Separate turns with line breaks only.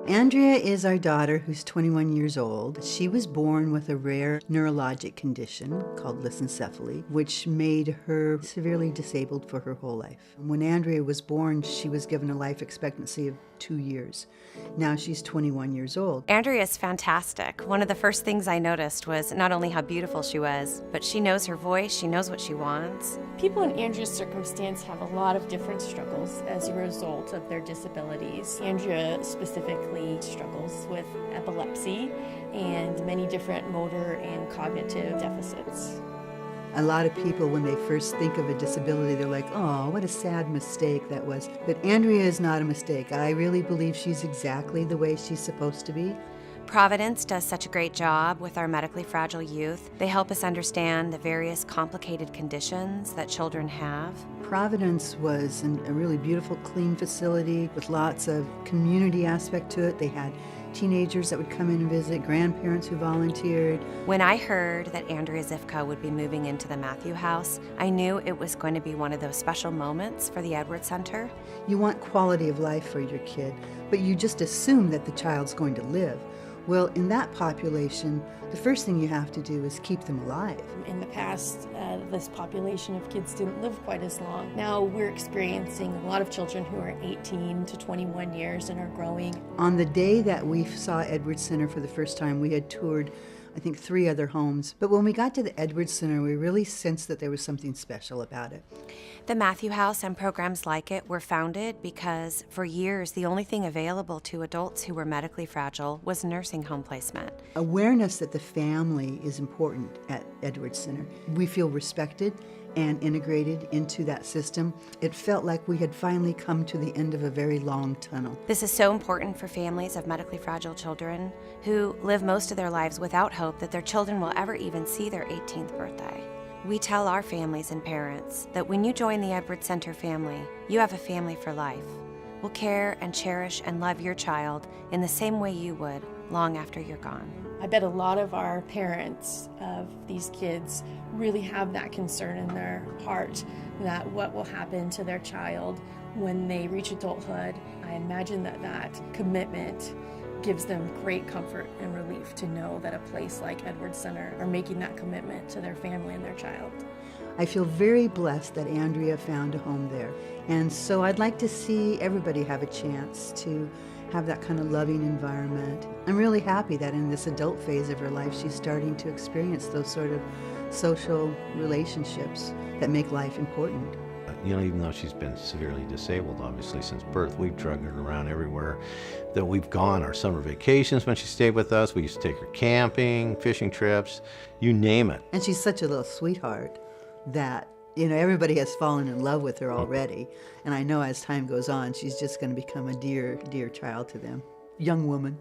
Andrea is our daughter who's 21 years old. She was born with a rare neurologic condition called lissencephaly, which made her severely disabled for her whole life. When Andrea was born, she was given a life expectancy of 2 years. Now she's 21 years old.
Andrea's fantastic. One of the first things I noticed was not only how beautiful she was, but she knows her voice, she knows what she wants.
People in Andrea's circumstance have a lot of different struggles as a result of their disabilities. Andrea specifically struggles with epilepsy and many different motor and cognitive deficits.
A lot of people, when they first think of a disability, they're like, oh, what a sad mistake that was. But Andrea is not a mistake. I really believe she's exactly the way she's supposed to be.
Providence does such a great job with our medically fragile youth. They help us understand the various complicated conditions that children have.
Providence was a really beautiful, clean facility with lots of community aspect to it. They had teenagers that would come in and visit, grandparents who volunteered.
When I heard that Andrea Zifka would be moving into the Matthew House, I knew it was going to be one of those special moments for the Edwards Center.
You want quality of life for your kid, but you just assume that the child's going to live. Well, in that population, the first thing you have to do is keep them alive.
In the past, this population of kids didn't live quite as long. Now we're experiencing a lot of children who are 18 to 21 years and are growing.
On the day that we saw Edwards Center for the first time, we had toured, I think, 3 other homes. But when we got to the Edwards Center, we really sensed that there was something special about it.
The Matthew House and programs like it were founded because for years the only thing available to adults who were medically fragile was nursing home placement.
Awareness that the family is important at Edwards Center. We feel respected and integrated into that system. It felt like we had finally come to the end of a very long tunnel.
This is so important for families of medically fragile children who live most of their lives without hope that their children will ever even see their 18th birthday. We tell our families and parents that when you join the Edwards Center family, you have a family for life. We'll care and cherish and love your child in the same way you would long after you're gone.
I bet a lot of our parents of these kids really have that concern in their heart that what will happen to their child when they reach adulthood. I imagine that commitment gives them great comfort and relief to know that a place like Edwards Center are making that commitment to their family and their child.
I feel very blessed that Andrea found a home there. And so I'd like to see everybody have a chance to have that kind of loving environment. I'm really happy that in this adult phase of her life, she's starting to experience those sort of social relationships that make life important.
You know, even though she's been severely disabled, obviously, since birth, we've drugged her around everywhere that we've gone. Our summer vacations when she stayed with us, we used to take her camping, fishing trips, you name it.
And she's such a little sweetheart that, you know, everybody has fallen in love with her already. And I know as time goes on, she's just going to become a dear, dear child to them. Young woman.